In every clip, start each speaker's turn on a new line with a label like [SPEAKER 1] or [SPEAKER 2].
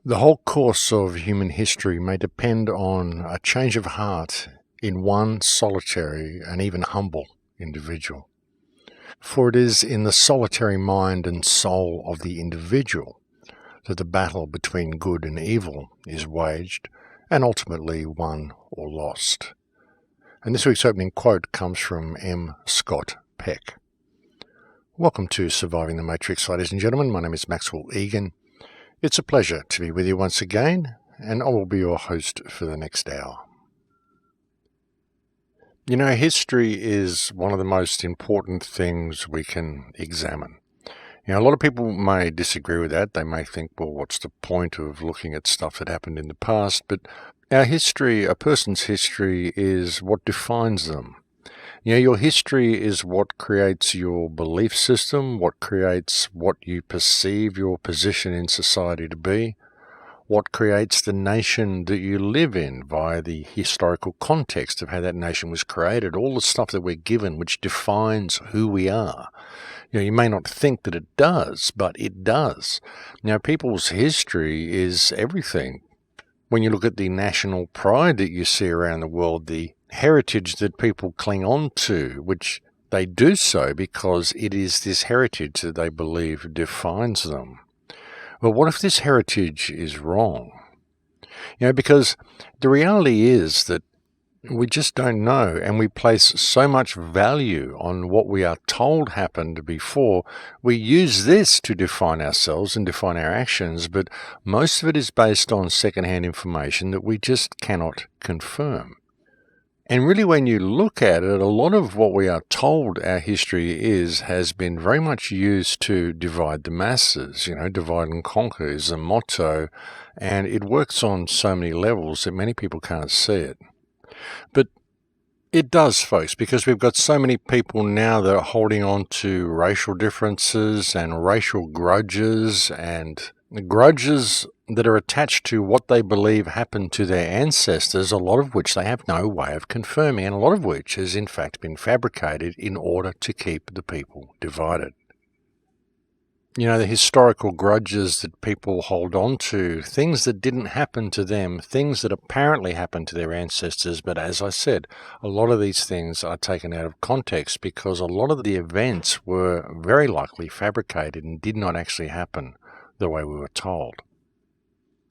[SPEAKER 1] The whole course of human history may depend on a change of heart in one solitary and even humble individual. For it is in the solitary mind and soul of the individual that the battle between good and evil is waged and ultimately won or lost. And this week's opening quote comes from M. Scott Peck. Welcome to Surviving the Matrix, ladies and gentlemen. My name is Maxwell Egan. It's a pleasure to be with you once again, and I will be your host for the next hour. You know, history is one of the most important things we can examine. You know, a lot of people may disagree with that. They may think, well, what's the point of looking at stuff that happened in the past? But our history, a person's history, is what defines them. You know, your history is what creates your belief system, what creates what you perceive your position in society to be, what creates the nation that you live in via the historical context of how that nation was created, all the stuff that we're given which defines who we are. You know, you may not think that it does, but it does. Now, people's history is everything. When you look at the national pride that you see around the world, the heritage that people cling on to, which they do so because it is this heritage that they believe defines them. Well, what if this heritage is wrong? You know, because the reality is that we just don't know, and we place so much value on what we are told happened before. We use this to define ourselves and define our actions, but most of it is based on secondhand information that we just cannot confirm. And really, when you look at it, a lot of what we are told our history has been very much used to divide the masses. You know, divide and conquer is a motto, and it works on so many levels that many people can't see it. But it does, folks, because we've got so many people now that are holding on to racial differences and racial grudges and grudges that are attached to what they believe happened to their ancestors, a lot of which they have no way of confirming, and a lot of which has in fact been fabricated in order to keep the people divided. You know, the historical grudges that people hold on to, things that didn't happen to them, things that apparently happened to their ancestors, but as I said, a lot of these things are taken out of context because a lot of the events were very likely fabricated and did not actually happen the way we were told.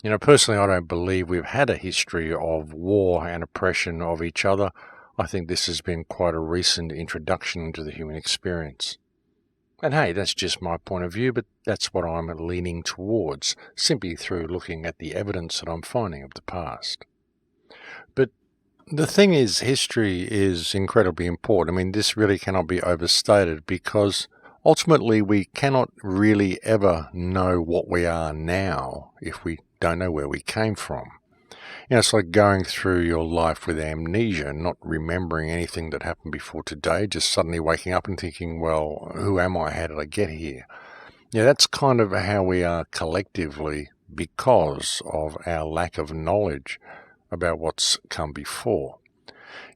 [SPEAKER 1] You know, personally, I don't believe we've had a history of war and oppression of each other. I think this has been quite a recent introduction into the human experience. And hey, that's just my point of view, but that's what I'm leaning towards, simply through looking at the evidence that I'm finding of the past. But the thing is, history is incredibly important. I mean, this really cannot be overstated because ultimately we cannot really ever know what we are now if we don't know where we came from. You know, it's like going through your life with amnesia, not remembering anything that happened before today, just suddenly waking up and thinking, well, who am I? How did I get here? Yeah, that's kind of how we are collectively because of our lack of knowledge about what's come before.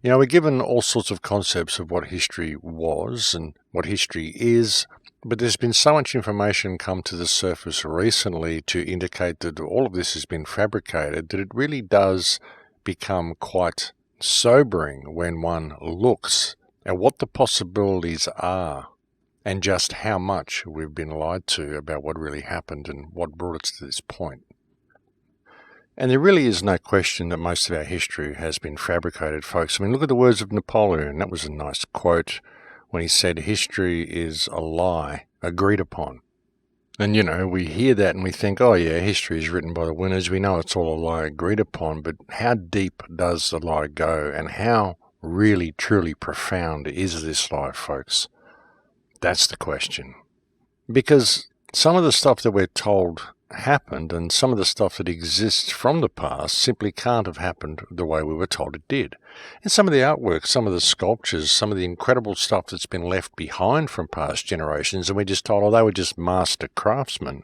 [SPEAKER 1] You know, we're given all sorts of concepts of what history was and what history is, but there's been so much information come to the surface recently to indicate that all of this has been fabricated that it really does become quite sobering when one looks at what the possibilities are and just how much we've been lied to about what really happened and what brought us to this point. And there really is no question that most of our history has been fabricated, folks. I mean, look at the words of Napoleon. That was a nice quote when he said, history is a lie agreed upon. And, you know, we hear that and we think, oh, yeah, history is written by the winners. We know it's all a lie agreed upon. But how deep does the lie go? And how really, truly profound is this lie, folks? That's the question. Because some of the stuff that we're told happened and some of the stuff that exists from the past simply can't have happened the way we were told it did. And some of the artwork, some of the sculptures, some of the incredible stuff that's been left behind from past generations, and we're just told, oh, they were just master craftsmen.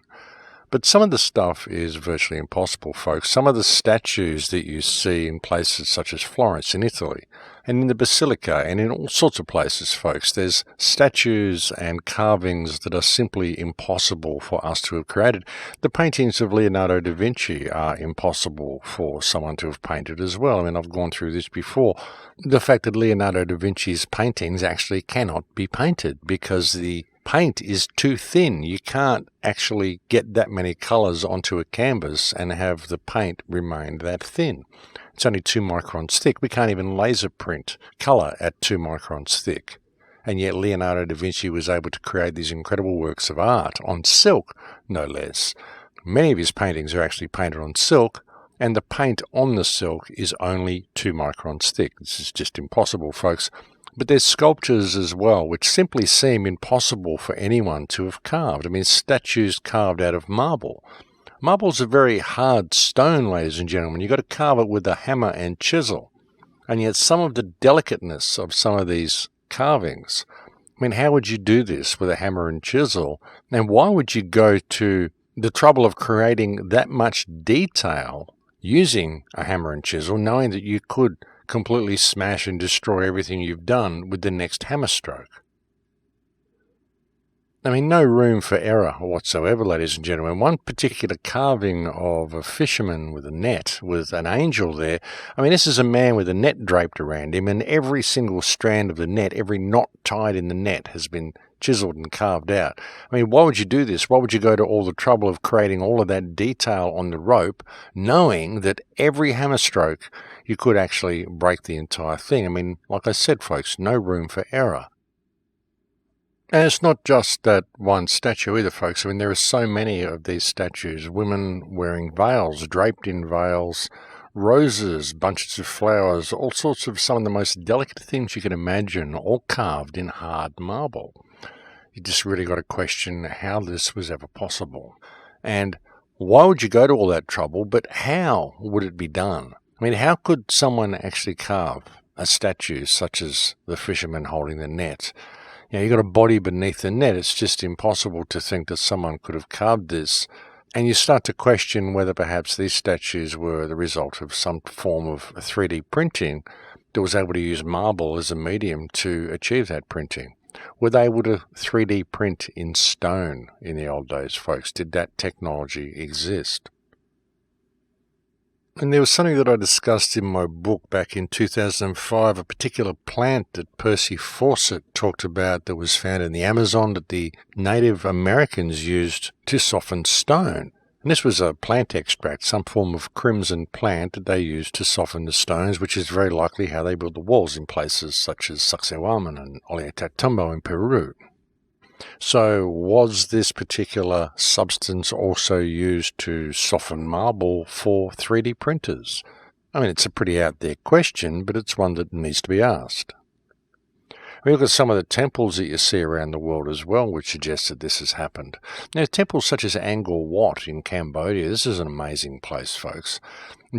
[SPEAKER 1] But some of the stuff is virtually impossible, folks. Some of the statues that you see in places such as Florence in Italy, and in the Basilica, and in all sorts of places, folks, there's statues and carvings that are simply impossible for us to have created. The paintings of Leonardo da Vinci are impossible for someone to have painted as well. I mean, I've gone through this before. The fact that Leonardo da Vinci's paintings actually cannot be painted because the paint is too thin. You can't actually get that many colours onto a canvas and have the paint remain that thin. It's only 2 microns thick. We can't even laser print colour at 2 microns thick. And yet Leonardo da Vinci was able to create these incredible works of art on silk, no less. Many of his paintings are actually painted on silk, and the paint on the silk is only 2 microns thick. This is just impossible, folks. But there's sculptures as well, which simply seem impossible for anyone to have carved. I mean, statues carved out of marble. Marble's a very hard stone, ladies and gentlemen. You've got to carve it with a hammer and chisel. And yet some of the delicateness of some of these carvings, I mean, how would you do this with a hammer and chisel? And why would you go to the trouble of creating that much detail using a hammer and chisel, knowing that you could completely smash and destroy everything you've done with the next hammer stroke? I mean, no room for error whatsoever, ladies and gentlemen. One particular carving of a fisherman with a net, with an angel there. I mean, this is a man with a net draped around him, and every single strand of the net, every knot tied in the net has been chiseled and carved out. I mean, why would you do this? Why would you go to all the trouble of creating all of that detail on the rope, knowing that every hammer stroke you could actually break the entire thing? I mean, like I said, folks, no room for error. And it's not just that one statue either, folks. I mean, there are so many of these statues. Women wearing veils, draped in veils, roses, bunches of flowers, all sorts of some of the most delicate things you can imagine, all carved in hard marble. You just really got to question how this was ever possible. And why would you go to all that trouble, but how would it be done? I mean, how could someone actually carve a statue such as the fisherman holding the net? You know, you've got a body beneath the net. It's just impossible to think that someone could have carved this. And you start to question whether perhaps these statues were the result of some form of 3D printing that was able to use marble as a medium to achieve that printing. Were they able to 3D print in stone in the old days, folks? Did that technology exist? And there was something that I discussed in my book back in 2005, a particular plant that Percy Fawcett talked about that was found in the Amazon that the Native Americans used to soften stone. And this was a plant extract, some form of crimson plant that they used to soften the stones, which is very likely how they built the walls in places such as Sacsayhuaman and Ollantaytambo in Peru. So was this particular substance also used to soften marble for 3D printers? I mean, it's a pretty out there question, but it's one that needs to be asked. We look at some of the temples that you see around the world as well, which suggest that this has happened. Now, temples such as Angkor Wat in Cambodia, this is an amazing place, folks.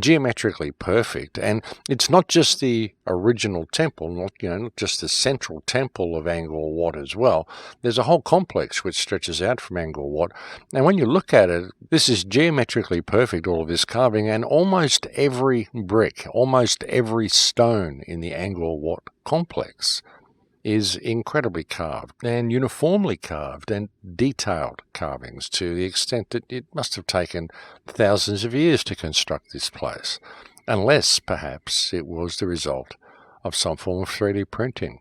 [SPEAKER 1] Geometrically perfect, and it's not just the original temple, not just the central temple of Angkor Wat as well. There's a whole complex which stretches out from Angkor Wat, and when you look at it, this is geometrically perfect, all of this carving, and almost every brick, almost every stone in the Angkor Wat complex is incredibly carved and uniformly carved and detailed carvings to the extent that it must have taken thousands of years to construct this place, unless perhaps it was the result of some form of 3D printing.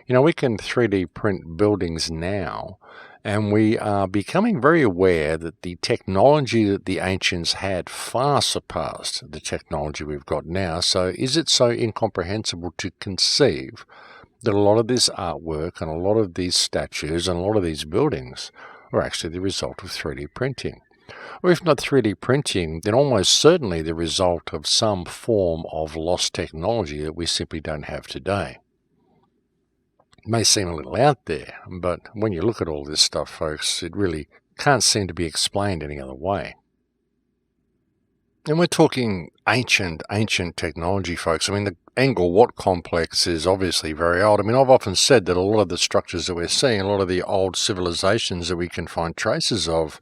[SPEAKER 1] You know, we can 3D print buildings now, and we are becoming very aware that the technology that the ancients had far surpassed the technology we've got now. So is it so incomprehensible to conceive that a lot of this artwork and a lot of these statues and a lot of these buildings are actually the result of 3D printing? Or if not 3D printing, then almost certainly the result of some form of lost technology that we simply don't have today. It may seem a little out there, but when you look at all this stuff, folks, it really can't seem to be explained any other way. And we're talking ancient technology, folks. I mean, the Angkor complex is obviously very old. I mean, I've often said that a lot of the structures that we're seeing, a lot of the old civilizations that we can find traces of,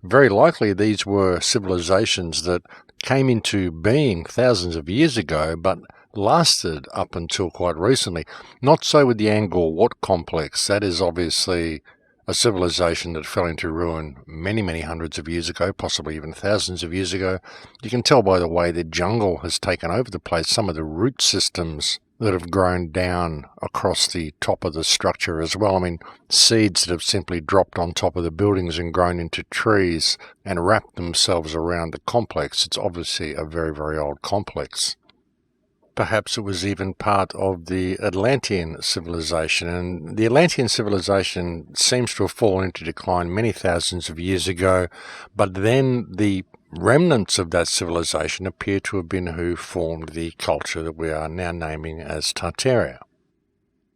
[SPEAKER 1] very likely these were civilizations that came into being thousands of years ago, but lasted up until quite recently. Not so with the Angkor complex. That is obviously a civilization that fell into ruin many hundreds of years ago, possibly even thousands of years ago. You can tell by the way the jungle has taken over the place, some of the root systems that have grown down across the top of the structure as well. I mean, seeds that have simply dropped on top of the buildings and grown into trees and wrapped themselves around the complex. It's obviously a very old complex. Perhaps it was even part of the Atlantean civilization, and the Atlantean civilization seems to have fallen into decline many thousands of years ago, but then the remnants of that civilization appear to have been who formed the culture that we are now naming as Tartaria.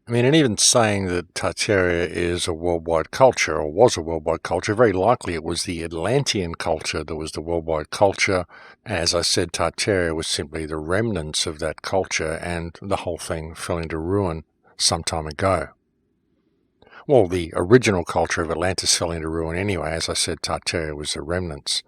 [SPEAKER 1] I mean, and even saying that Tartaria is a worldwide culture, or was a worldwide culture, very likely it was the Atlantean culture that was the worldwide culture. As I said, Tartaria was simply the remnants of that culture, and the whole thing fell into ruin some time ago. Well, the original culture of Atlantis fell into ruin anyway. As I said, Tartaria was the remnants.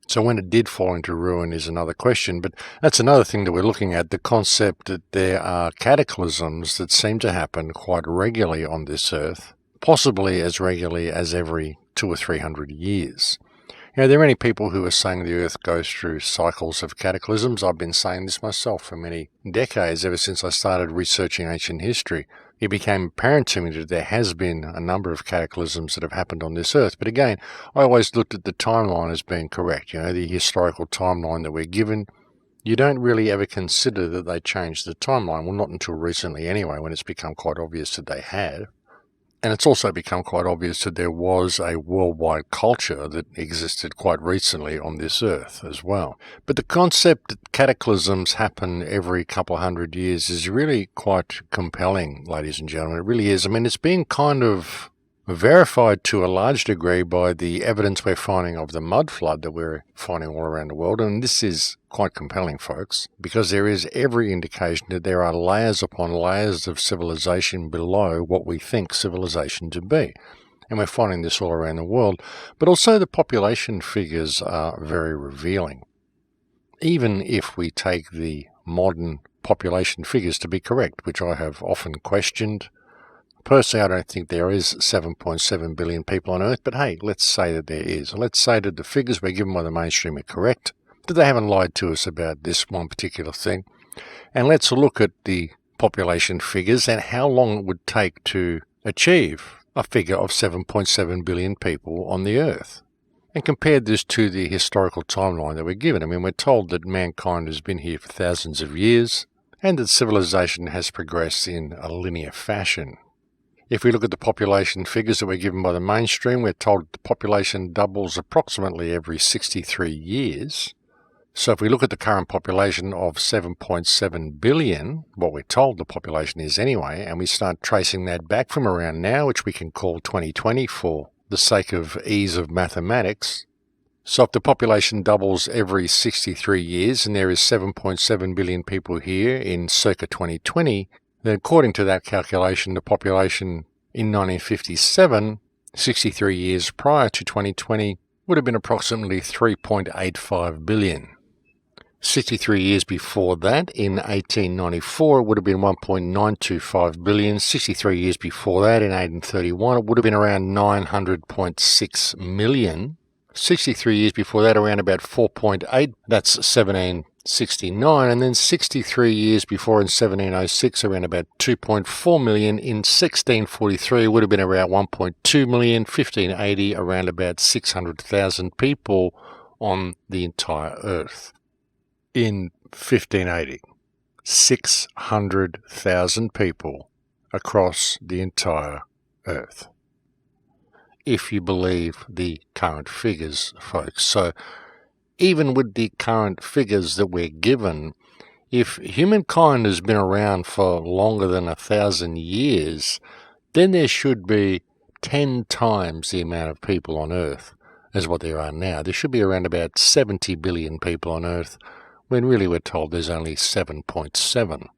[SPEAKER 1] So when it did fall into ruin is another question, but that's another thing that we're looking at, the concept that there are cataclysms that seem to happen quite regularly on this earth, possibly as regularly as every 200 or 300 years. You know, there are many people who are saying the earth goes through cycles of cataclysms. I've been saying this myself for many decades, ever since I started researching ancient history. It became apparent to me that there has been a number of cataclysms that have happened on this earth. But again, I always looked at the timeline as being correct. You know, the historical timeline that we're given. You don't really ever consider that they changed the timeline. Well, not until recently anyway, when it's become quite obvious that they had. And it's also become quite obvious that there was a worldwide culture that existed quite recently on this earth as well. But the concept that cataclysms happen every couple of hundred years is really quite compelling, ladies and gentlemen. It really is. I mean, it's been kind of verified to a large degree by the evidence we're finding of the mud flood that we're finding all around the world. And this is quite compelling, folks, because there is every indication that there are layers upon layers of civilization below what we think civilization to be. And we're finding this all around the world. But also the population figures are very revealing. Even if we take the modern population figures to be correct, which I have often questioned, personally, I don't think there is 7.7 billion people on Earth, but hey, let's say that there is. Let's say that the figures we're given by the mainstream are correct, that they haven't lied to us about this one particular thing. And let's look at the population figures and how long it would take to achieve a figure of 7.7 billion people on the Earth. And compare this to the historical timeline that we're given. I mean, we're told that mankind has been here for thousands of years and that civilization has progressed in a linear fashion. If we look at the population figures that we're given by the mainstream, we're told that the population doubles approximately every 63 years. So if we look at the current population of 7.7 billion, what we're told the population is anyway, and we start tracing that back from around now, which we can call 2020 for the sake of ease of mathematics. So if the population doubles every 63 years and there is 7.7 billion people here in circa 2020, then according to that calculation, the population in 1957, 63 years prior to 2020, would have been approximately 3.85 billion. 63 years before that, in 1894, it would have been 1.925 billion. 63 years before that, in 1831, it would have been around 900.6 million. 63 years before that, around about 4.8, that's 1769, and then 63 years before in 1706, around about 2.4 million. In 1643, it would have been around 1.2 million. 1580, around about 600,000 people on the entire Earth. In 1580, 600,000 people across the entire Earth, if you believe the current figures, folks. So even with the current figures that we're given, if humankind has been around for longer than 1,000 years, then there should be 10 times the amount of people on Earth as what there are now. There should be around about 70 billion people on Earth, when really we're told there's only 7.7.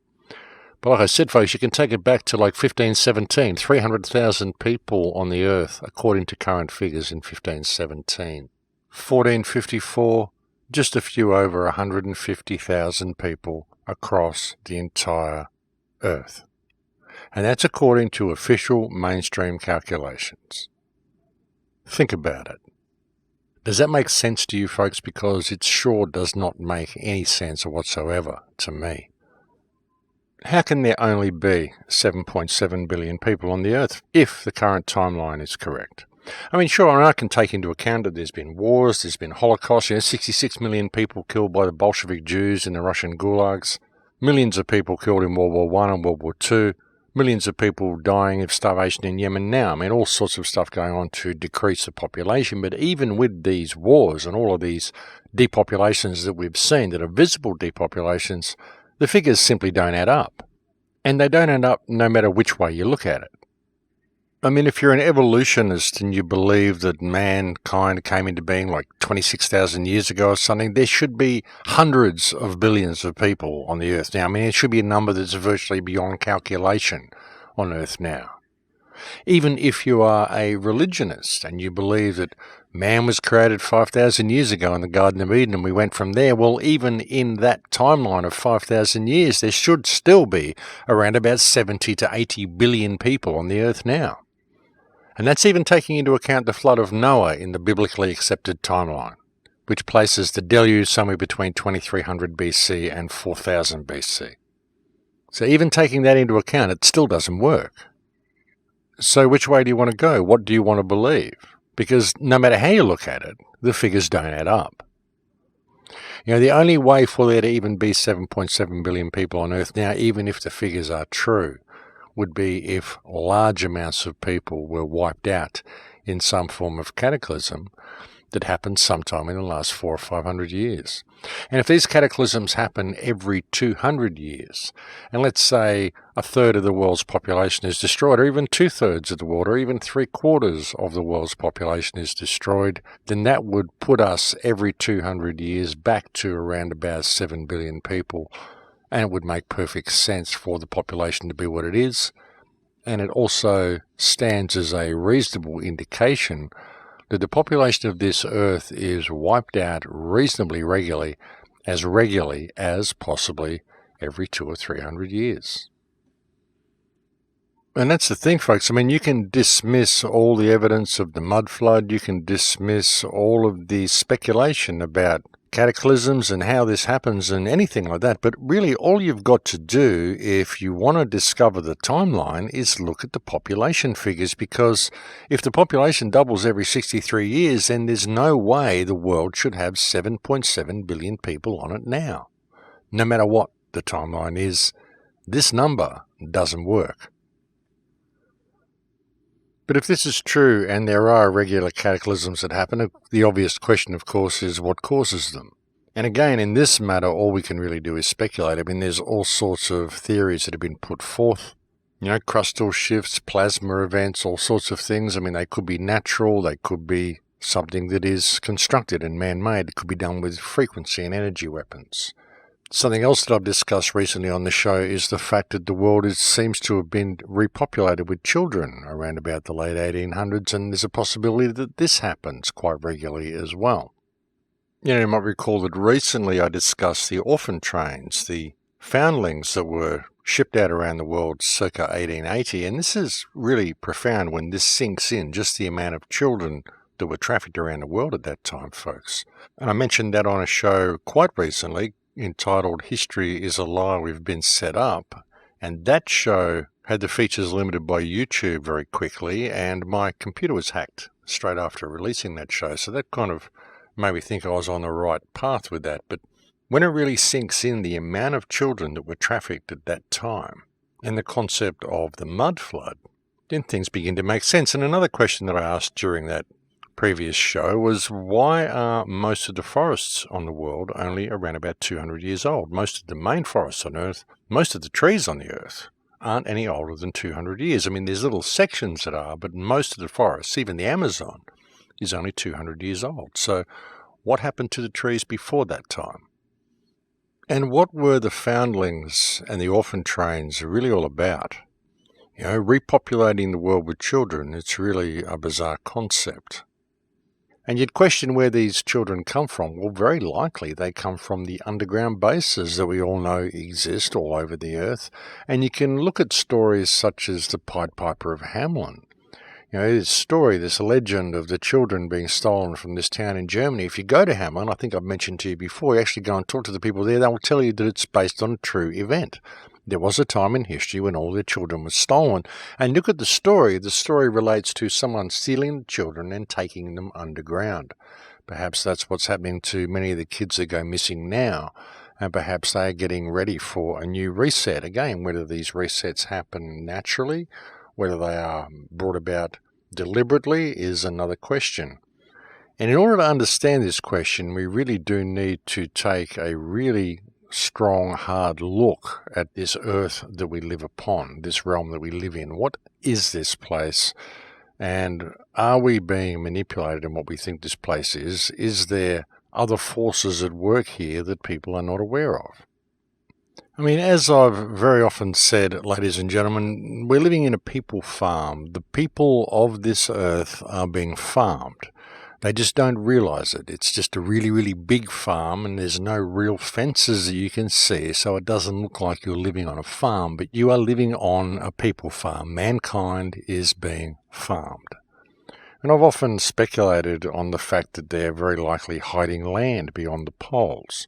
[SPEAKER 1] But like I said, folks, you can take it back to like 1517, 300,000 people on the Earth, according to current figures in 1517. 1454, just a few over 150,000 people across the entire Earth. And that's according to official mainstream calculations. Think about it. Does that make sense to you, folks? Because it sure does not make any sense whatsoever to me. How can there only be 7.7 billion people on the Earth if the current timeline is correct? I mean, sure, I can take into account that there's been wars, there's been Holocaust, 66 million people killed by the Bolshevik Jews in the Russian gulags, millions of people killed in World War I and World War II, millions of people dying of starvation in Yemen now. I mean, all sorts of stuff going on to decrease the population. But even with these wars and all of these depopulations that we've seen that are visible depopulations, the figures simply don't add up. And they don't add up no matter which way you look at it. I mean, if you're an evolutionist and you believe that mankind came into being like 26,000 years ago or something, there should be hundreds of billions of people on the Earth now. I mean, it should be a number that's virtually beyond calculation on Earth now. Even if you are a religionist and you believe that man was created 5,000 years ago in the Garden of Eden and we went from there, well, even in that timeline of 5,000 years, there should still be around about 70 to 80 billion people on the Earth now. And that's even taking into account the flood of Noah in the biblically accepted timeline, which places the deluge somewhere between 2300 BC and 4000 BC. So even taking that into account, it still doesn't work. So which way do you want to go? What do you want to believe? Because no matter how you look at it, the figures don't add up. You know, the only way for there to even be 7.7 billion people on Earth now, even if the figures are true, would be if large amounts of people were wiped out in some form of cataclysm that happened sometime in the last 400 or 500 years. And if these cataclysms happen every 200 years, and let's say a third of the world's population is destroyed, or even 2/3 of the world, or even 3/4 of the world's population is destroyed, then that would put us every 200 years back to around about 7 billion people. And it would make perfect sense for the population to be what it is. And it also stands as a reasonable indication that the population of this Earth is wiped out reasonably regularly as possibly every 200 or 300 years. And that's the thing, folks. I mean, you can dismiss all the evidence of the mud flood. You can dismiss all of the speculation about cataclysms and how this happens and anything like that. But really, all you've got to do if you want to discover the timeline is look at the population figures, because if the population doubles every 63 years, then there's no way the world should have 7.7 billion people on it now. No matter what the timeline is, this number doesn't work. But if this is true and there are regular cataclysms that happen, the obvious question, of course, is what causes them? And again, in this matter, all we can really do is speculate. I mean, there's all sorts of theories that have been put forth. You know, crustal shifts, plasma events, all sorts of things. I mean, they could be natural, they could be something that is constructed and man-made. It could be done with frequency and energy weapons. Something else that I've discussed recently on the show is the fact that the world seems to have been repopulated with children around about the late 1800s, and there's a possibility that this happens quite regularly as well. You know, you might recall that recently I discussed the orphan trains, the foundlings that were shipped out around the world circa 1880, and this is really profound when this sinks in, just the amount of children that were trafficked around the world at that time, folks. And I mentioned that on a show quite recently, entitled History is a Lie We've Been Set Up, and that show had the features limited by YouTube very quickly, and my computer was hacked straight after releasing that show, so that kind of made me think I was on the right path with that. But when it really sinks in the amount of children that were trafficked at that time and the concept of the mud flood, then things begin to make sense. And another question that I asked during that previous show was, why are most of the forests on the world only around about 200 years old? Most of the main forests on Earth, most of the trees on the Earth aren't any older than 200 years. I mean, there's little sections that are, but most of the forests, even the Amazon, is only 200 years old. So what happened to the trees before that time? And what were the foundlings and the orphan trains really all about? Repopulating the world with children, it's really a bizarre concept. And you'd question where these children come from. Well, very likely they come from the underground bases that we all know exist all over the earth. And you can look at stories such as the Pied Piper of Hamelin. This story, this legend of the children being stolen from this town in Germany. If you go to Hamelin, I think I've mentioned to you before, you actually go and talk to the people there, they will tell you that it's based on a true event. There was a time in history when all their children were stolen. And look at the story. The story relates to someone stealing the children and taking them underground. Perhaps that's what's happening to many of the kids that go missing now. And perhaps they are getting ready for a new reset. Again, whether these resets happen naturally, whether they are brought about deliberately is another question. And in order to understand this question, we really do need to take a really strong, hard look at this earth that we live upon, this realm that we live in. What is this place? And are we being manipulated in what we think this place is? Is there other forces at work here that people are not aware of? I mean, as I've very often said, ladies and gentlemen, we're living in a people farm. The people of this earth are being farmed. They just don't realize it. It's just a really, really big farm, and there's no real fences that you can see, so it doesn't look like you're living on a farm, but you are living on a people farm. Mankind is being farmed. And I've often speculated on the fact that they're very likely hiding land beyond the poles.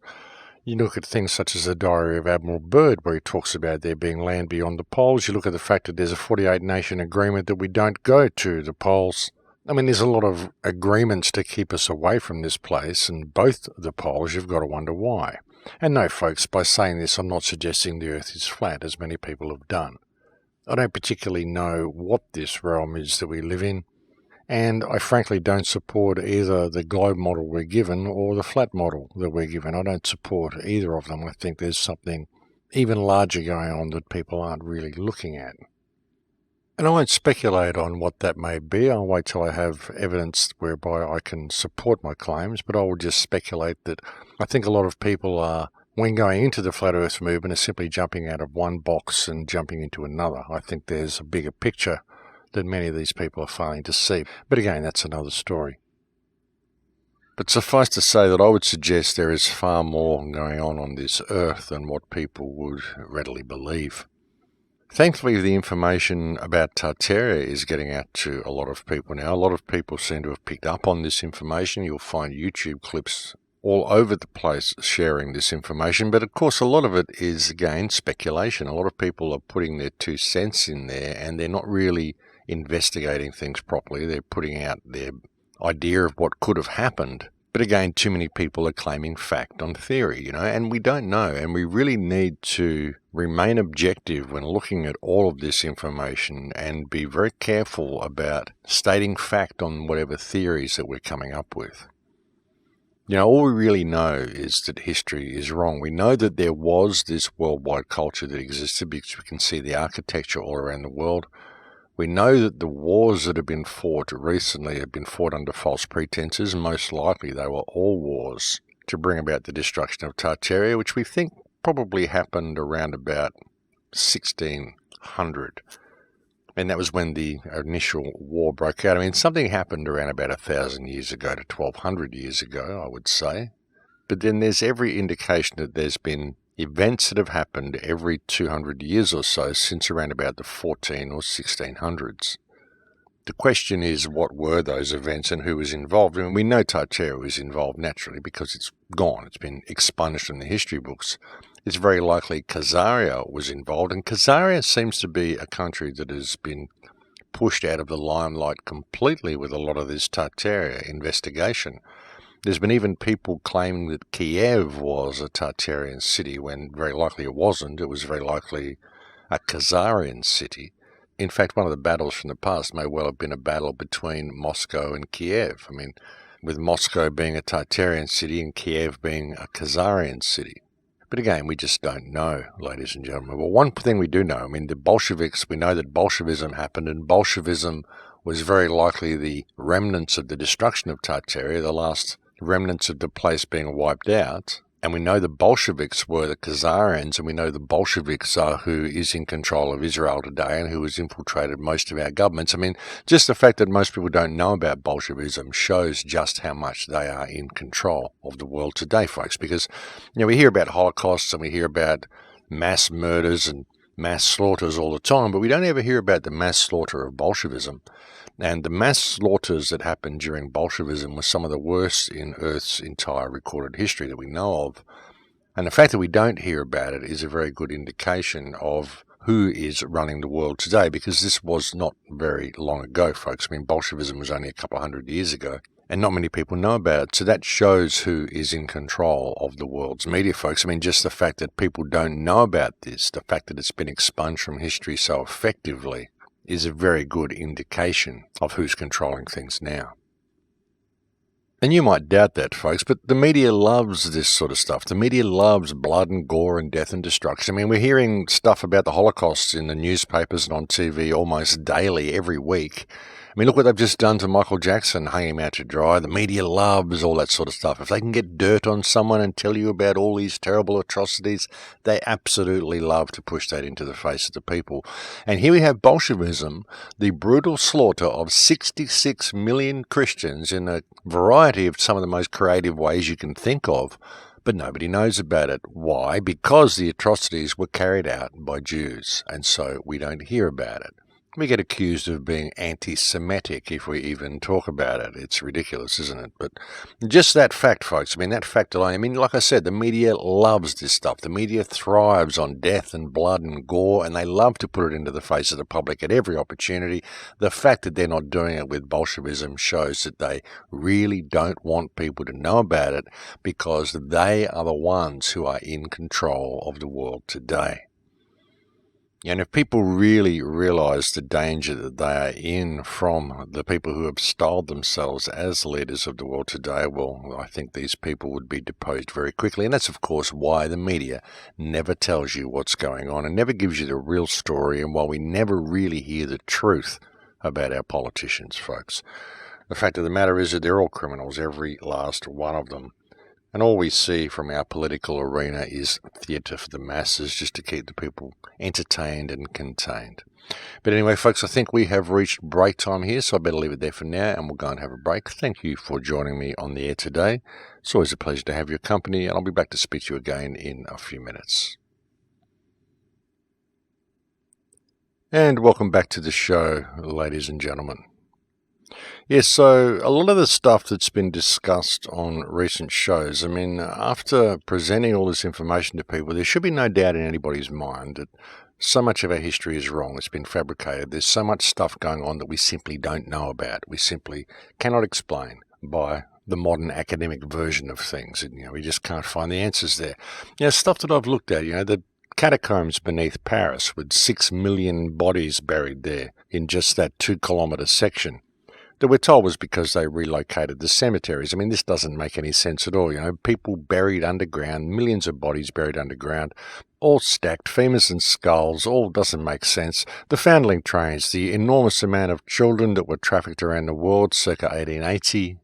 [SPEAKER 1] You look at things such as the Diary of Admiral Byrd, where he talks about there being land beyond the poles. You look at the fact that there's a 48-nation agreement that we don't go to the poles. I mean, there's a lot of agreements to keep us away from this place, and both the poles, you've got to wonder why. And no, folks, by saying this, I'm not suggesting the Earth is flat, as many people have done. I don't particularly know what this realm is that we live in, and I frankly don't support either the globe model we're given or the flat model that we're given. I don't support either of them. I think there's something even larger going on that people aren't really looking at. And I won't speculate on what that may be. I'll wait till I have evidence whereby I can support my claims, but I will just speculate that I think a lot of people are, when going into the Flat Earth movement, are simply jumping out of one box and jumping into another. I think there's a bigger picture that many of these people are failing to see. But again, that's another story. But suffice to say that I would suggest there is far more going on this earth than what people would readily believe. Thankfully, the information about Tartaria is getting out to a lot of people now. A lot of people seem to have picked up on this information. You'll find YouTube clips all over the place sharing this information. But of course, a lot of it is, again, speculation. A lot of people are putting their 2 cents in there, and they're not really investigating things properly. They're putting out their idea of what could have happened. But again, too many people are claiming fact on theory, and we don't know. And we really need to remain objective when looking at all of this information and be very careful about stating fact on whatever theories that we're coming up with. All we really know is that history is wrong. We know that there was this worldwide culture that existed because we can see the architecture all around the world. We know that the wars that have been fought recently have been fought under false pretenses. Most likely they were all wars to bring about the destruction of Tartaria, which we think probably happened around about 1600. And that was when the initial war broke out. I mean, something happened around about 1,000 years ago to 1,200 years ago, I would say. But then there's every indication that there's been events that have happened every 200 years or so since around about the 14 or 1600s. The question is, what were those events and who was involved? I mean, we know Tartaria was involved naturally because it's gone. It's been expunged from the history books. It's very likely Khazaria was involved, and Khazaria seems to be a country that has been pushed out of the limelight completely with a lot of this Tartaria investigation. There's been even people claiming that Kiev was a Tartarian city when very likely it wasn't. It was very likely a Khazarian city. In fact, one of the battles from the past may well have been a battle between Moscow and Kiev. I mean, with Moscow being a Tartarian city and Kiev being a Khazarian city. But again, we just don't know, ladies and gentlemen. Well, one thing we do know, I mean, the Bolsheviks, we know that Bolshevism happened, and Bolshevism was very likely the remnants of the destruction of Tartaria, the last remnants of the place being wiped out. And we know the Bolsheviks were the Khazarians, and we know the Bolsheviks are who is in control of Israel today and who has infiltrated most of our governments. I mean, just the fact that most people don't know about Bolshevism shows just how much they are in control of the world today, folks. Because, we hear about Holocausts and we hear about mass murders and mass slaughters all the time, but we don't ever hear about the mass slaughter of Bolshevism. And the mass slaughters that happened during Bolshevism were some of the worst in Earth's entire recorded history that we know of. And the fact that we don't hear about it is a very good indication of who is running the world today, because this was not very long ago, folks. I mean, Bolshevism was only a couple of hundred years ago, and not many people know about it. So that shows who is in control of the world's media, folks. I mean, just the fact that people don't know about this, the fact that it's been expunged from history so effectively, is a very good indication of who's controlling things now. And you might doubt that, folks, but the media loves this sort of stuff. The media loves blood and gore and death and destruction. I mean, we're hearing stuff about the Holocaust in the newspapers and on TV almost daily, every week. I mean, look what they've just done to Michael Jackson, hang him out to dry. The media loves all that sort of stuff. If they can get dirt on someone and tell you about all these terrible atrocities, they absolutely love to push that into the face of the people. And here we have Bolshevism, the brutal slaughter of 66 million Christians in a variety of some of the most creative ways you can think of. But nobody knows about it. Why? Because the atrocities were carried out by Jews, and so we don't hear about it. We get accused of being anti-Semitic if we even talk about it. It's ridiculous, isn't it? But just that fact, folks, I mean, that fact alone, I mean, like I said, the media loves this stuff. The media thrives on death and blood and gore, and they love to put it into the face of the public at every opportunity. The fact that they're not doing it with Bolshevism shows that they really don't want people to know about it, because they are the ones who are in control of the world today. And if people really realize the danger that they are in from the people who have styled themselves as leaders of the world today, well, I think these people would be deposed very quickly. And that's, of course, why the media never tells you what's going on and never gives you the real story, and why we never really hear the truth about our politicians, folks. The fact of the matter is that they're all criminals, every last one of them. And all we see from our political arena is theatre for the masses, just to keep the people entertained and contained. But anyway, folks, I think we have reached break time here, so I better leave it there for now, and we'll go and have a break. Thank you for joining me on the air today. It's always a pleasure to have your company, and I'll be back to speak to you again in a few minutes. And welcome back to the show, ladies and gentlemen. Yes, so a lot of the stuff that's been discussed on recent shows, I mean, after presenting all this information to people, there should be no doubt in anybody's mind that so much of our history is wrong. It's been fabricated. There's so much stuff going on that we simply don't know about. We simply cannot explain by the modern academic version of things. And, we just can't find the answers there. Stuff that I've looked at, the catacombs beneath Paris with 6 million bodies buried there in just that 2-kilometre section, that we're told was because they relocated the cemeteries. I mean, this doesn't make any sense at all. People buried underground, millions of bodies buried underground, all stacked, femurs and skulls, all doesn't make sense. The foundling trains, the enormous amount of children that were trafficked around the world circa 1880,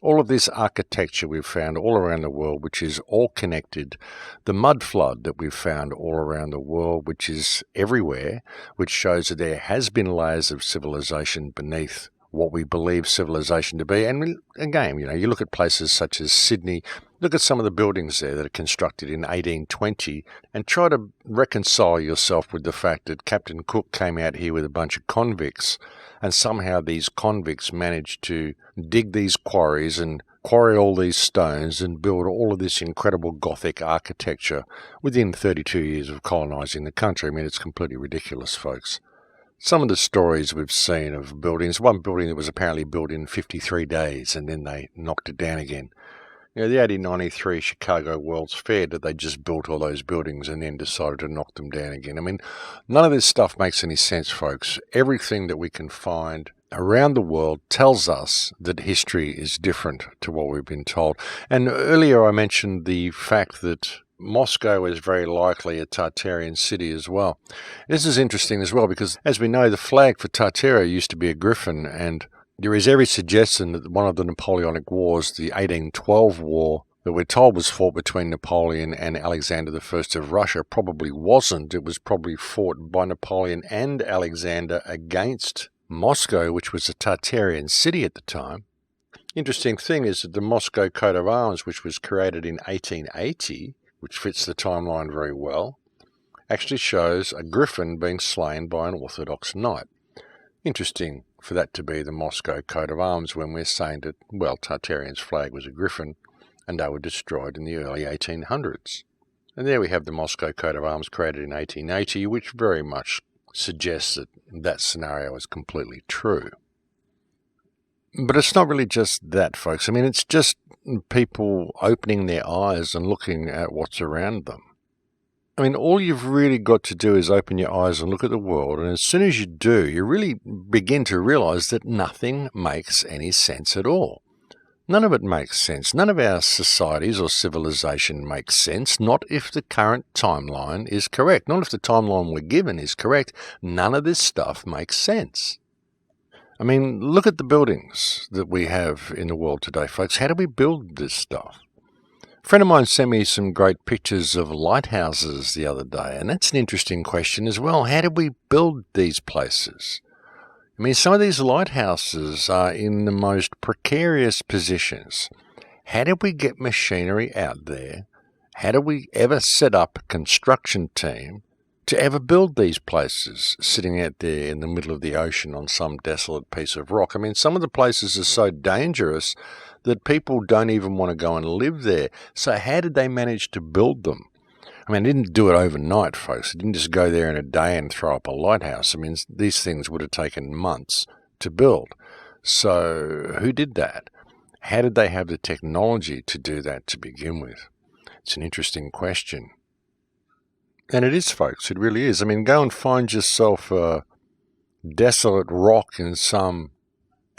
[SPEAKER 1] all of this architecture we've found all around the world, which is all connected. The mud flood that we've found all around the world, which is everywhere, which shows that there has been layers of civilization beneath what we believe civilization to be. And again, you look at places such as Sydney, look at some of the buildings there that are constructed in 1820, and try to reconcile yourself with the fact that Captain Cook came out here with a bunch of convicts, and somehow these convicts managed to dig these quarries and quarry all these stones and build all of this incredible Gothic architecture within 32 years of colonising the country. I mean, it's completely ridiculous, folks. Some of the stories we've seen of buildings, one building that was apparently built in 53 days and then they knocked it down again. The 1893 Chicago World's Fair, that they just built all those buildings and then decided to knock them down again. I mean, none of this stuff makes any sense, folks. Everything that we can find around the world tells us that history is different to what we've been told. And earlier I mentioned the fact that Moscow is very likely a Tartarian city as well. This is interesting as well because, as we know, the flag for Tartaria used to be a griffin, and there is every suggestion that one of the Napoleonic Wars, the 1812 war, that we're told was fought between Napoleon and Alexander I of Russia, probably wasn't. It was probably fought by Napoleon and Alexander against Moscow, which was a Tartarian city at the time. Interesting thing is that the Moscow coat of arms, which was created in 1880, which fits the timeline very well, actually shows a griffin being slain by an Orthodox knight. Interesting for that to be the Moscow coat of arms when we're saying that, well, Tartarian's flag was a griffin and they were destroyed in the early 1800s. And there we have the Moscow coat of arms created in 1880, which very much suggests that that scenario is completely true. But it's not really just that, folks. I mean, it's just people opening their eyes and looking at what's around them. I mean, all you've really got to do is open your eyes and look at the world, and as soon as you do, you really begin to realize that nothing makes any sense at all. None of it makes sense. None of our societies or civilization makes sense, not if the current timeline is correct. Not if the timeline we're given is correct. None of this stuff makes sense. I mean, look at the buildings that we have in the world today, folks. How do we build this stuff? A friend of mine sent me some great pictures of lighthouses the other day, and that's an interesting question as well. How did we build these places? I mean, some of these lighthouses are in the most precarious positions. How did we get machinery out there? How did we ever set up a construction team to ever build these places sitting out there in the middle of the ocean on some desolate piece of rock? I mean, some of the places are so dangerous that people don't even want to go and live there. So how did they manage to build them? I mean, they didn't do it overnight, folks. They didn't just go there in a day and throw up a lighthouse. I mean, these things would have taken months to build. So who did that? How did they have the technology to do that to begin with? It's an interesting question. And it is, folks. It really is. I mean, go and find yourself a desolate rock in some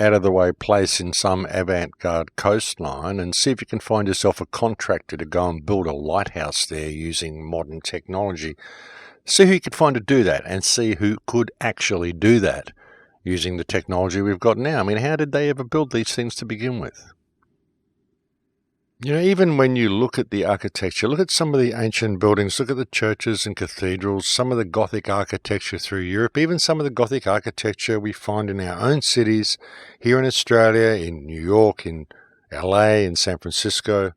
[SPEAKER 1] out-of-the-way place in some avant-garde coastline and see if you can find yourself a contractor to go and build a lighthouse there using modern technology. See who you could find to do that and see who could actually do that using the technology we've got now. I mean, how did they ever build these things to begin with? You know, even when you look at the architecture, look at some of the ancient buildings, look at the churches and cathedrals, some of the Gothic architecture through Europe, even some of the Gothic architecture we find in our own cities, here in Australia, in New York, in LA, in San Francisco,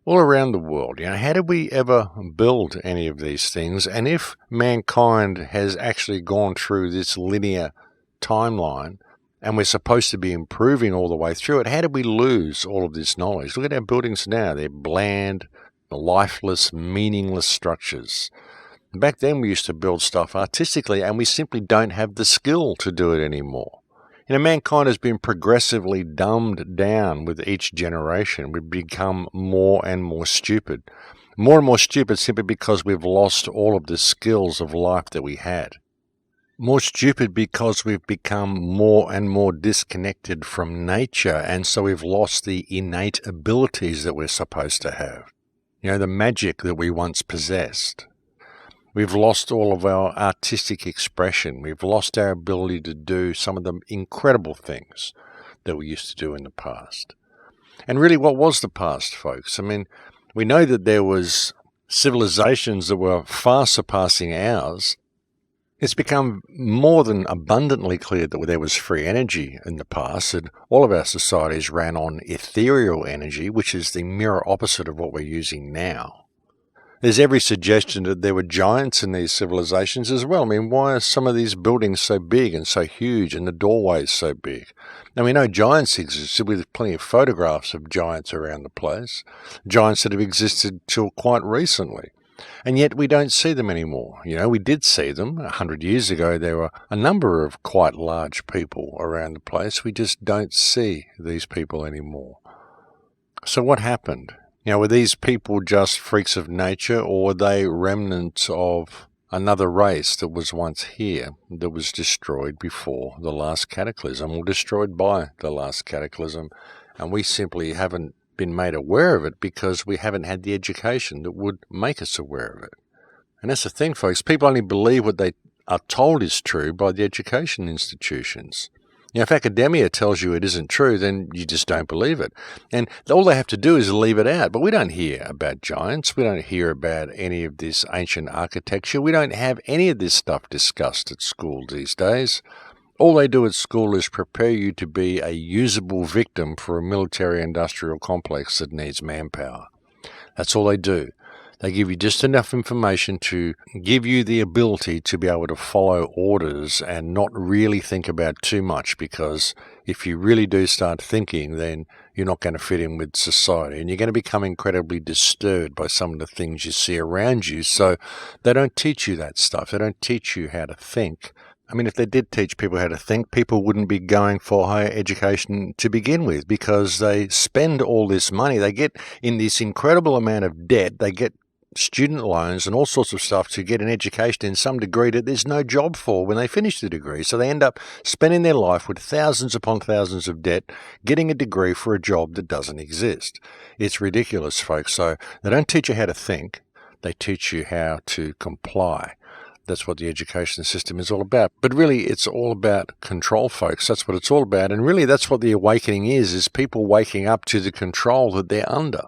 [SPEAKER 1] all around the world. You know, how did we ever build any of these things? And if mankind has actually gone through this linear timeline, and we're supposed to be improving all the way through it, how did we lose all of this knowledge? Look at our buildings now. They're bland, lifeless, meaningless structures. Back then we used to build stuff artistically, and we simply don't have the skill to do it anymore. You know, mankind has been progressively dumbed down with each generation. We've become more and more stupid. More and more stupid simply because we've lost all of the skills of life that we had. More stupid because we've become more and more disconnected from nature, and so we've lost the innate abilities that we're supposed to have. You know, the magic that we once possessed. We've lost all of our artistic expression. We've lost our ability to do some of the incredible things that we used to do in the past. And really, what was the past, folks? I mean, we know that there was civilizations that were far surpassing ours. It's become more than abundantly clear that there was free energy in the past, and all of our societies ran on ethereal energy, which is the mirror opposite of what we're using now. There's every suggestion that there were giants in these civilizations as well. I mean, why are some of these buildings so big and so huge and the doorways so big? Now, we know giants exist. With plenty of photographs of giants around the place, giants that have existed till quite recently. And yet we don't see them anymore. You know, we did see them 100 years ago. There were a number of quite large people around the place. We just don't see these people anymore. So what happened? You know, were these people just freaks of nature, or were they remnants of another race that was once here, that was destroyed before the last cataclysm, or destroyed by the last cataclysm, and we simply haven't been made aware of it because we haven't had the education that would make us aware of it. And that's the thing, folks. People only believe what they are told is true by the education institutions. If academia tells you it isn't true, then you just don't believe it. And all they have to do is leave it out. But we don't hear about giants. We don't hear about any of this ancient architecture. We don't have any of this stuff discussed at school these days. All they do at school is prepare you to be a usable victim for a military-industrial complex that needs manpower. That's all they do. They give you just enough information to give you the ability to be able to follow orders and not really think about too much, because if you really do start thinking, then you're not going to fit in with society and you're going to become incredibly disturbed by some of the things you see around you. So they don't teach you that stuff. They don't teach you how to think. I mean, if they did teach people how to think, people wouldn't be going for higher education to begin with, because they spend all this money. They get in this incredible amount of debt. They get student loans and all sorts of stuff to get an education in some degree that there's no job for when they finish the degree. So they end up spending their life with thousands upon thousands of debt, getting a degree for a job that doesn't exist. It's ridiculous, folks. So they don't teach you how to think. They teach you how to comply. That's what the education system is all about. But really, it's all about control, folks. That's what it's all about. And really, that's what the awakening is people waking up to the control that they're under.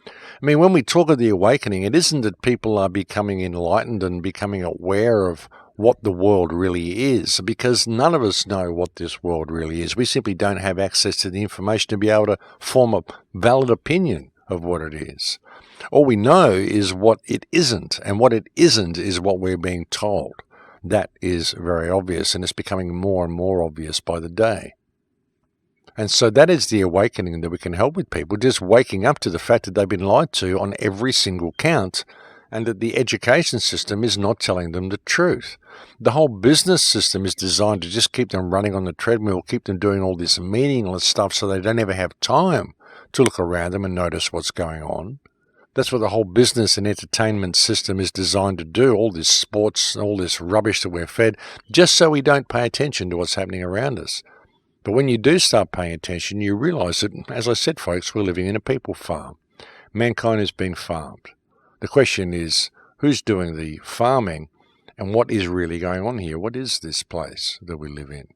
[SPEAKER 1] I mean, when we talk of the awakening, it isn't that people are becoming enlightened and becoming aware of what the world really is, because none of us know what this world really is. We simply don't have access to the information to be able to form a valid opinion of what it is. All we know is what it isn't, and what it isn't is what we're being told. That is very obvious, and it's becoming more and more obvious by the day. And so that is the awakening that we can help with people, just waking up to the fact that they've been lied to on every single count, and that the education system is not telling them the truth. The whole business system is designed to just keep them running on the treadmill, keep them doing all this meaningless stuff so they don't ever have time to look around them and notice what's going on. That's what the whole business and entertainment system is designed to do, all this sports, all this rubbish that we're fed, just so we don't pay attention to what's happening around us. But when you do start paying attention, you realize that, as I said, folks, we're living in a people farm. Mankind is being farmed. The question is, who's doing the farming and what is really going on here? What is this place that we live in?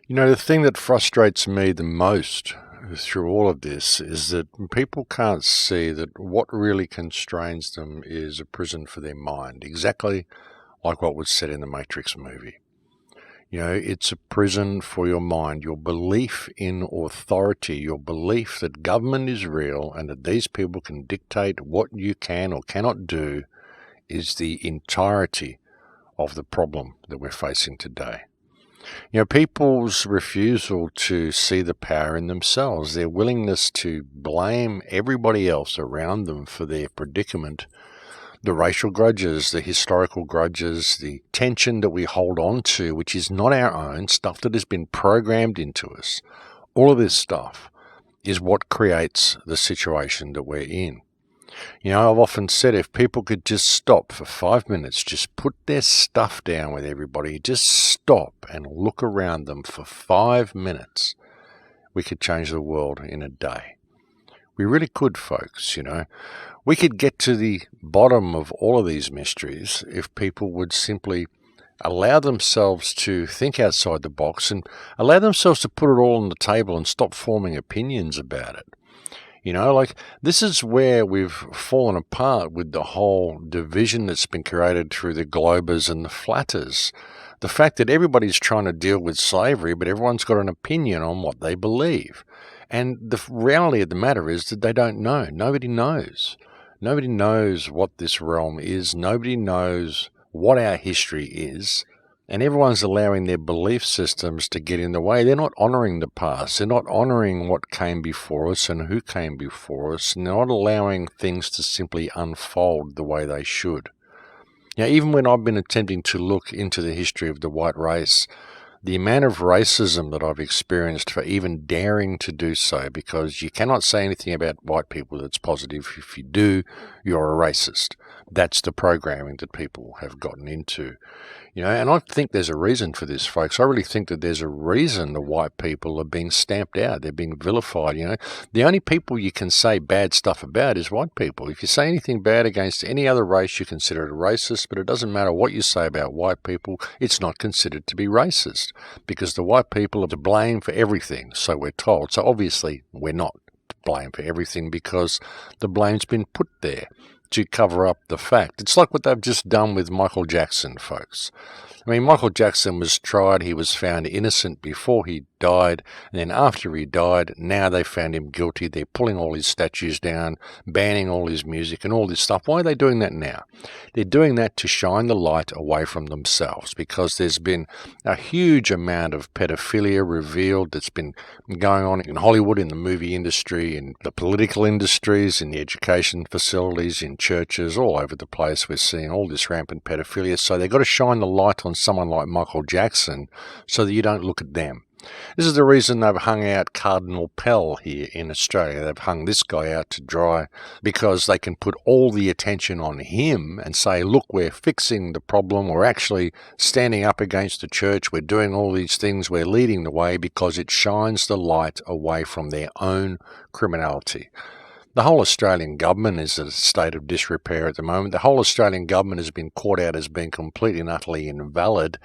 [SPEAKER 1] You know, the thing that frustrates me the most through all of this is that people can't see that what really constrains them is a prison for their mind, exactly like what was said in the Matrix movie. You know, it's a prison for your mind, your belief in authority, your belief that government is real and that these people can dictate what you can or cannot do is the entirety of the problem that we're facing today. You know, people's refusal to see the power in themselves, their willingness to blame everybody else around them for their predicament, the racial grudges, the historical grudges, the tension that we hold on to, which is not our own, stuff that has been programmed into us. All of this stuff is what creates the situation that we're in. You know, I've often said if people could just stop for 5 minutes, just put their stuff down with everybody, just stop and look around them for 5 minutes, we could change the world in a day. We really could, folks, you know. We could get to the bottom of all of these mysteries if people would simply allow themselves to think outside the box and allow themselves to put it all on the table and stop forming opinions about it. You know, like, this is where we've fallen apart with the whole division that's been created through the globers and the flatters. The fact that everybody's trying to deal with slavery, but everyone's got an opinion on what they believe. And the reality of the matter is that they don't know. Nobody knows. Nobody knows what this realm is. Nobody knows what our history is. And everyone's allowing their belief systems to get in the way. They're not honouring the past. They're not honouring what came before us and who came before us. And they're not allowing things to simply unfold the way they should. Now, even when I've been attempting to look into the history of the white race, the amount of racism that I've experienced for even daring to do so, because you cannot say anything about white people that's positive. If you do, you're a racist. That's the programming that people have gotten into. And I think there's a reason for this, folks. I really think that there's a reason the white people are being stamped out. They're being vilified, The only people you can say bad stuff about is white people. If you say anything bad against any other race, you consider it racist, but it doesn't matter what you say about white people, it's not considered to be racist, because the white people are to blame for everything, so we're told. So obviously we're not to blame for everything, because the blame's been put there to cover up the fact. It's like what they've just done with Michael Jackson, folks. I mean, Michael Jackson was tried. He was found innocent before he died. And then after he died, now they found him guilty. They're pulling all his statues down, banning all his music and all this stuff. Why are they doing that now? They're doing that to shine the light away from themselves, because there's been a huge amount of pedophilia revealed that's been going on in Hollywood, in the movie industry, in the political industries, in the education facilities, in churches, all over the place. We're seeing all this rampant pedophilia. So they've got to shine the light on someone like Michael Jackson so that you don't look at them. This is the reason they've hung out Cardinal Pell here in Australia. They've hung this guy out to dry because they can put all the attention on him and say, look, we're fixing the problem. We're actually standing up against the church. We're doing all these things. We're leading the way, because it shines the light away from their own criminality. The whole Australian government is in a state of disrepair at the moment. The whole Australian government has been caught out as being completely and utterly invalid.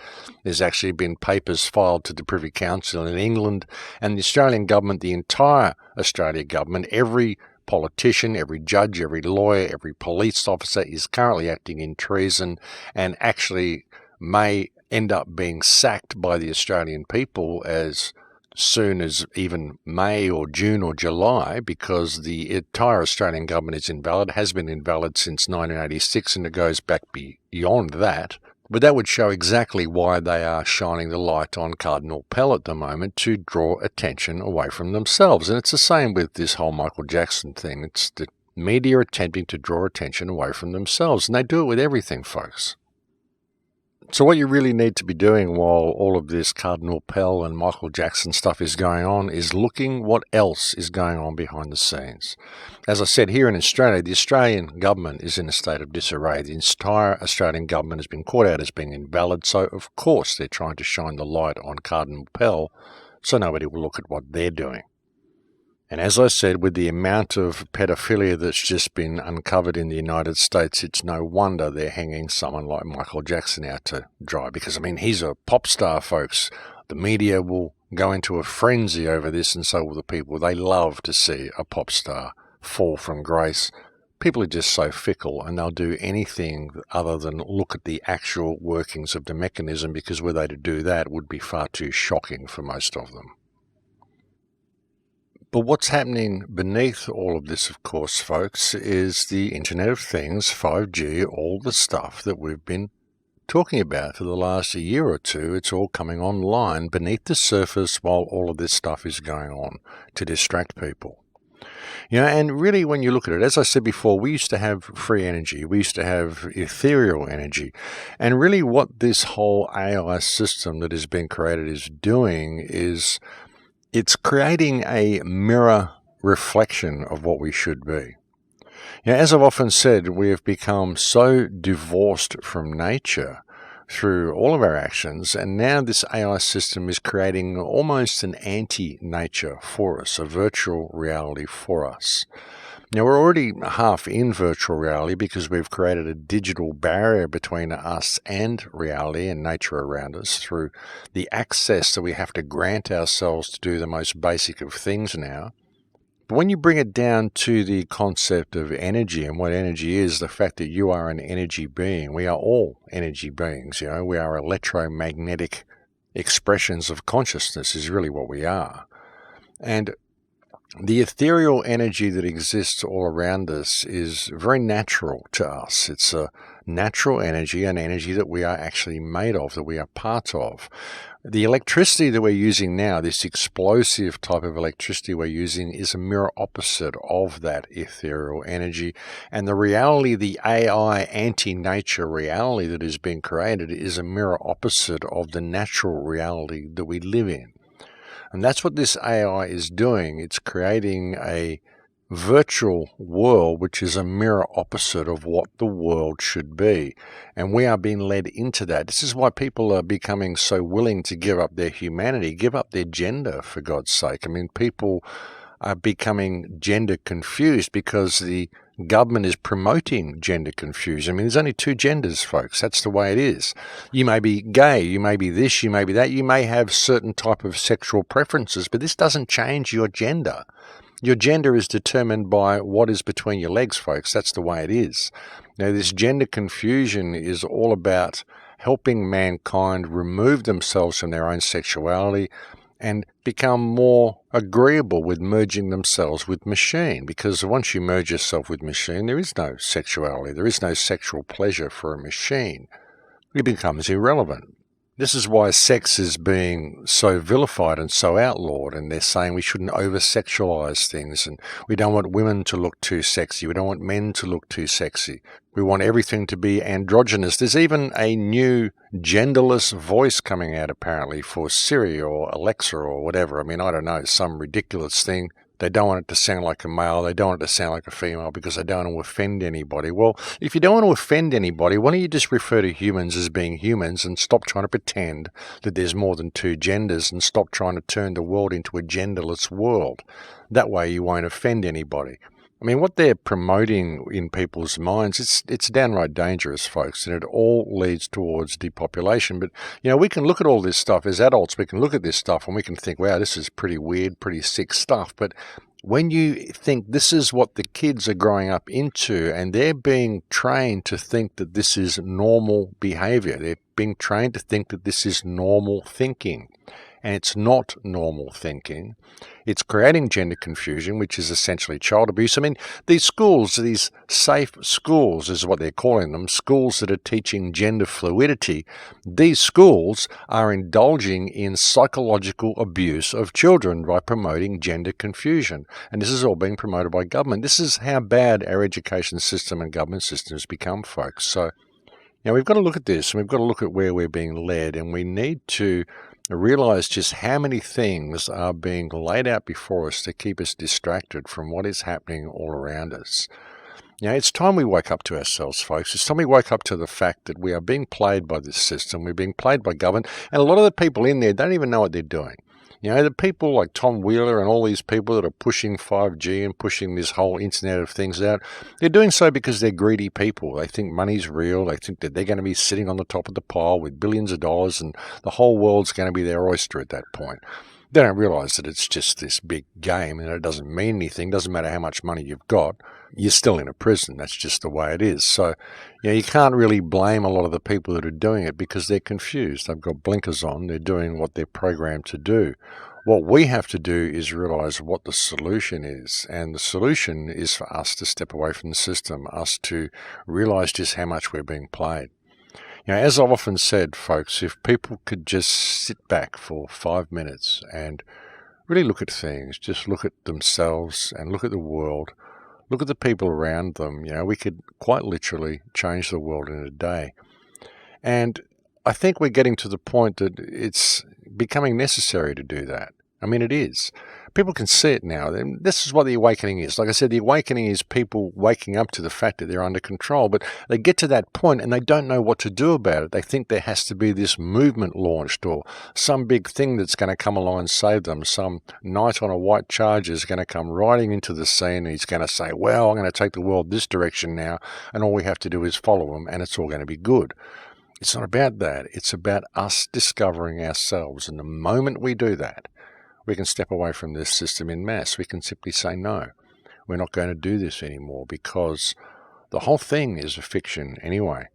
[SPEAKER 1] There's actually been papers filed to the Privy Council in England, and the Australian government, the entire Australian government, every politician, every judge, every lawyer, every police officer is currently acting in treason, and actually may end up being sacked by the Australian people as soon as even May or June or July, because the entire Australian government is invalid, has been invalid since 1986, and it goes back beyond that. But that would show exactly why they are shining the light on Cardinal Pell at the moment, to draw attention away from themselves. And it's the same with this whole Michael Jackson thing. It's the media attempting to draw attention away from themselves, and they do it with everything, folks. So what you really need to be doing while all of this Cardinal Pell and Michael Jackson stuff is going on is looking what else is going on behind the scenes. As I said, here in Australia, the Australian government is in a state of disarray. The entire Australian government has been caught out as being invalid, so of course they're trying to shine the light on Cardinal Pell so nobody will look at what they're doing. And as I said, with the amount of pedophilia that's just been uncovered in the United States, it's no wonder they're hanging someone like Michael Jackson out to dry. Because, I mean, he's a pop star, folks. The media will go into a frenzy over this, and so will the people. They love to see a pop star fall from grace. People are just so fickle, and they'll do anything other than look at the actual workings of the mechanism, because were they to do that would be far too shocking for most of them. But what's happening beneath all of this, of course, folks, is the Internet of Things, 5G, all the stuff that we've been talking about for the last year or two. It's all coming online beneath the surface while all of this stuff is going on to distract people. And really, when you look at it, as I said before, we used to have free energy. We used to have ethereal energy. And really what this whole AI system that has been created is doing is it's creating a mirror reflection of what we should be. As I've often said, we have become so divorced from nature through all of our actions, and now this AI system is creating almost an anti-nature for us, a virtual reality for us. Now, we're already half in virtual reality because we've created a digital barrier between us and reality and nature around us through the access that we have to grant ourselves to do the most basic of things now. But when you bring it down to the concept of energy and what energy is, the fact that you are an energy being, we are all energy beings, we are electromagnetic expressions of consciousness is really what we are. And the ethereal energy that exists all around us is very natural to us. It's a natural energy, an energy that we are actually made of, that we are part of. The electricity that we're using now, this explosive type of electricity we're using, is a mirror opposite of that ethereal energy. And the reality, the AI anti-nature reality that is being created is a mirror opposite of the natural reality that we live in. And that's what this AI is doing. It's creating a virtual world which is a mirror opposite of what the world should be. And we are being led into that. This is why people are becoming so willing to give up their humanity, give up their gender, for God's sake. I mean, people are becoming gender confused because the government is promoting gender confusion. I mean, there's only two genders, folks. That's the way it is. You may be gay, you may be this, you may be that, you may have certain type of sexual preferences, but this doesn't change your gender. Your gender is determined by what is between your legs, folks. That's the way it is. Now, this gender confusion is all about helping mankind remove themselves from their own sexuality and become more agreeable with merging themselves with machine. Because once you merge yourself with machine, there is no sexuality. There is no sexual pleasure for a machine. It becomes irrelevant. This is why sex is being so vilified and so outlawed, and they're saying we shouldn't over-sexualize things, and we don't want women to look too sexy, we don't want men to look too sexy. We want everything to be androgynous. There's even a new genderless voice coming out, apparently, for Siri or Alexa or whatever. I mean, I don't know, some ridiculous thing. They don't want it to sound like a male. They don't want it to sound like a female because they don't want to offend anybody. Well, if you don't want to offend anybody, why don't you just refer to humans as being humans and stop trying to pretend that there's more than two genders and stop trying to turn the world into a genderless world. That way you won't offend anybody. I mean, what they're promoting in people's minds, it's downright dangerous, folks, and it all leads towards depopulation. But, you know, we can look at all this stuff as adults. We can look at this stuff and we can think, wow, this is pretty weird, pretty sick stuff. But when you think this is what the kids are growing up into and they're being trained to think that this is normal behavior, they're being trained to think that this is normal thinking. And it's not normal thinking. It's creating gender confusion, which is essentially child abuse. I mean, these schools, these safe schools is what they're calling them, schools that are teaching gender fluidity, these schools are indulging in psychological abuse of children by promoting gender confusion. And this is all being promoted by government. This is how bad our education system and government systems become, folks. So, you know, we've got to look at this, and we've got to look at where we're being led, and we need to realize just how many things are being laid out before us to keep us distracted from what is happening all around us. You know, it's time we wake up to ourselves, folks. It's time we wake up to the fact that we are being played by this system. We're being played by government, and a lot of the people in there don't even know what they're doing. You know, the people like Tom Wheeler and all these people that are pushing 5G and pushing this whole Internet of Things out, they're doing so because they're greedy people. They think money's real. They think that they're going to be sitting on the top of the pile with billions of dollars and the whole world's going to be their oyster at that point. They don't realize that it's just this big game and it doesn't mean anything. Doesn't matter how much money you've got. You're still in a prison. That's just the way it is. So, you know, you can't really blame a lot of the people that are doing it because they're confused. They've got blinkers on. They're doing what they're programmed to do. What we have to do is realize what the solution is. And the solution is for us to step away from the system, us to realize just how much we're being played. You know, as I've often said, folks, if people could just sit back for 5 minutes and really look at things, just look at themselves and look at the world, look at the people around them, you know, we could quite literally change the world in a day. And I think we're getting to the point that it's becoming necessary to do that. I mean, it is. People can see it now. This is what the awakening is. Like I said, the awakening is people waking up to the fact that they're under control, but they get to that point and they don't know what to do about it. They think there has to be this movement launched or some big thing that's going to come along and save them. Some knight on a white charger is going to come riding into the scene and he's going to say, well, I'm going to take the world this direction now, and all we have to do is follow him and it's all going to be good. It's not about that. It's about us discovering ourselves. And the moment we do that, we can step away from this system en masse. We can simply say, no, we're not going to do this anymore because the whole thing is a fiction anyway.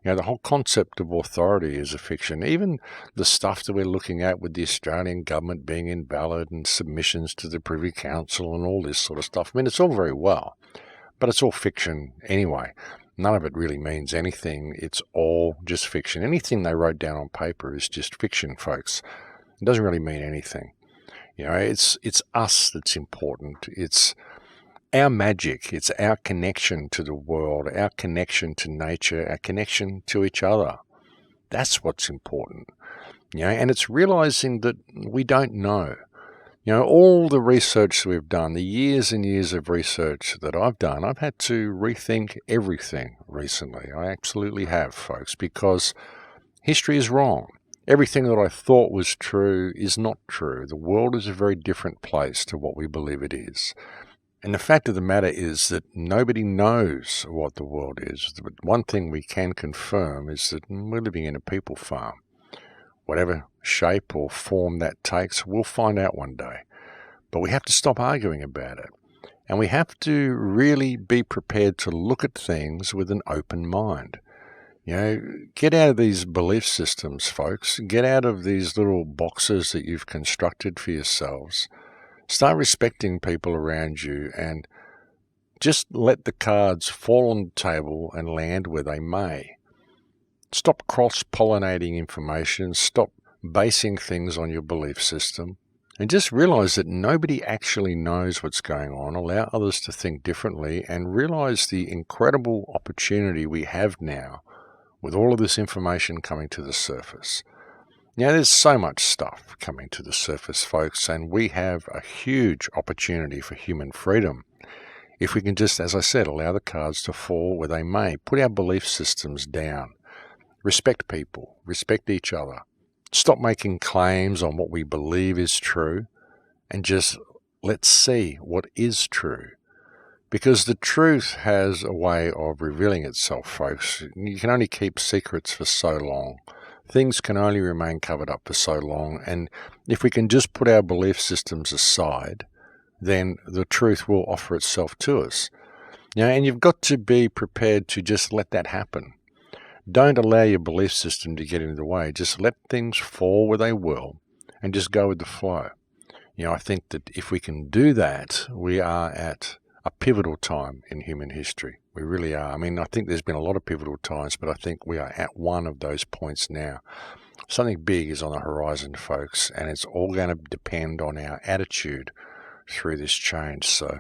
[SPEAKER 1] You know, the whole concept of authority is a fiction. Even the stuff that we're looking at with the Australian government being invalid and submissions to the Privy Council and all this sort of stuff. I mean, it's all very well, but it's all fiction anyway. None of it really means anything. It's all just fiction. Anything they wrote down on paper is just fiction, folks. It doesn't really mean anything. You know, it's us that's important. It's our magic. It's our connection to the world, our connection to nature, our connection to each other. That's what's important. You know, and it's realizing that we don't know. All the research that we've done, the years and years of research that I've done, I've had to rethink everything recently. I absolutely have, folks, because history is wrong. Everything that I thought was true is not true. The world is a very different place to what we believe it is. And the fact of the matter is that nobody knows what the world is. But one thing we can confirm is that we're living in a people farm. Whatever shape or form that takes, we'll find out one day. But we have to stop arguing about it. And we have to really be prepared to look at things with an open mind. Get out of these belief systems, folks. Get out of these little boxes that you've constructed for yourselves. Start respecting people around you and just let the cards fall on the table and land where they may. Stop cross-pollinating information. Stop basing things on your belief system. And just realize that nobody actually knows what's going on. Allow others to think differently and realize the incredible opportunity we have now with all of this information coming to the surface. There's so much stuff coming to the surface, folks, and we have a huge opportunity for human freedom. If we can just, as I said, allow the cards to fall where they may, put our belief systems down, respect people, respect each other, stop making claims on what we believe is true, and just let's see what is true. Because the truth has a way of revealing itself, folks. You can only keep secrets for so long. Things can only remain covered up for so long. And if we can just put our belief systems aside, then the truth will offer itself to us. And you've got to be prepared to just let that happen. Don't allow your belief system to get in the way. Just let things fall where they will and just go with the flow. I think that if we can do that, we are at a pivotal time in human history. We really are. I think there's been a lot of pivotal times, but I think we are at one of those points now. Something big is on the horizon, folks, and it's all going to depend on our attitude through this change. So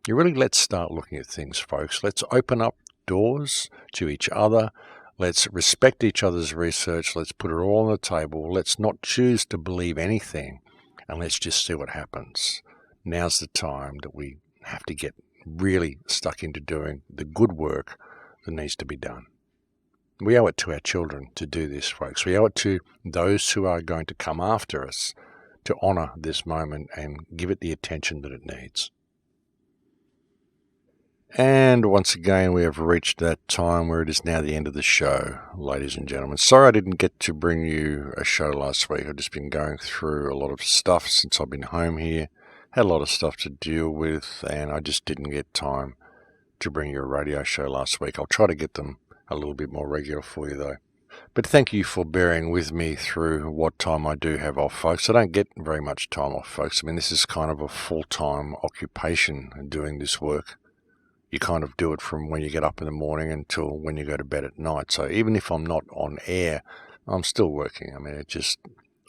[SPEAKER 1] let's start looking at things, folks. Let's open up doors to each other. Let's respect each other's research. Let's put it all on the table. Let's not choose to believe anything, and let's just see what happens. Now's the time that we have to get really stuck into doing the good work that needs to be done. We owe it to our children to do this, folks. We owe it to those who are going to come after us to honour this moment and give it the attention that it needs. And once again, we have reached that time where it is now the end of the show, ladies and gentlemen. Sorry I didn't get to bring you a show last week. I've just been going through a lot of stuff since I've been home here. Had a lot of stuff to deal with, and I just didn't get time to bring you a radio show last week. I'll try to get them a little bit more regular for you, though. But thank you for bearing with me through what time I do have off, folks. I don't get very much time off, folks. This is kind of a full-time occupation doing this work. You kind of do it from when you get up in the morning until when you go to bed at night. So even if I'm not on air, I'm still working. It just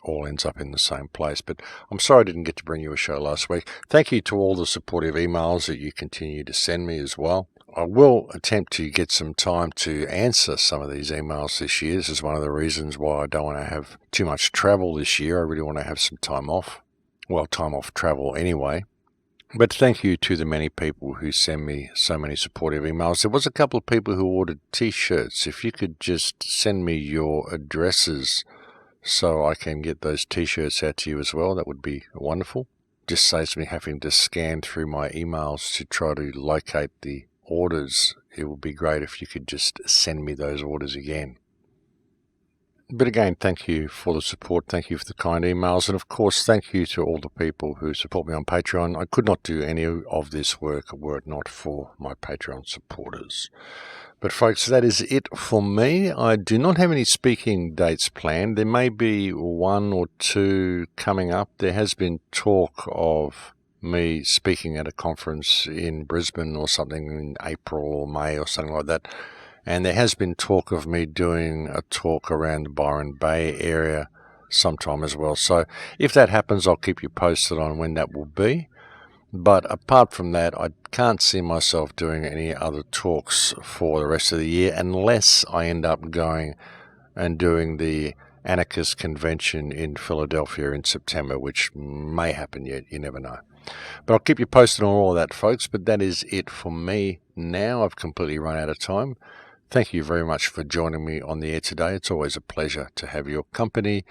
[SPEAKER 1] all ends up in the same place. But I'm sorry I didn't get to bring you a show last week. Thank you to all the supportive emails that you continue to send me as well. I will attempt to get some time to answer some of these emails this year. This is one of the reasons why I don't want to have too much travel this year. I really want to have some time off. Well, time off travel anyway. But thank you to the many people who send me so many supportive emails. There was a couple of people who ordered T-shirts. If you could just send me your addresses so I can get those T-shirts out to you as well, that would be wonderful. Just saves me having to scan through my emails to try to locate the orders. It would be great if you could just send me those orders again. But again, thank you for the support. Thank you for the kind emails. And of course, thank you to all the people who support me on Patreon. I could not do any of this work were it not for my Patreon supporters. But folks, that is it for me. I do not have any speaking dates planned. There may be one or two coming up. There has been talk of me speaking at a conference in Brisbane or something in April or May or something like that. And there has been talk of me doing a talk around the Byron Bay area sometime as well. So if that happens, I'll keep you posted on when that will be. But apart from that, I can't see myself doing any other talks for the rest of the year unless I end up going and doing the anarchist convention in Philadelphia in September, which may happen yet. You never know. But I'll keep you posted on all of that, folks. But that is it for me now. I've completely run out of time. Thank you very much for joining me on the air today. It's always a pleasure to have your company,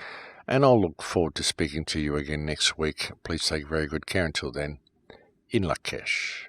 [SPEAKER 1] and I'll look forward to speaking to you again next week. Please take very good care until then. In luck, cash.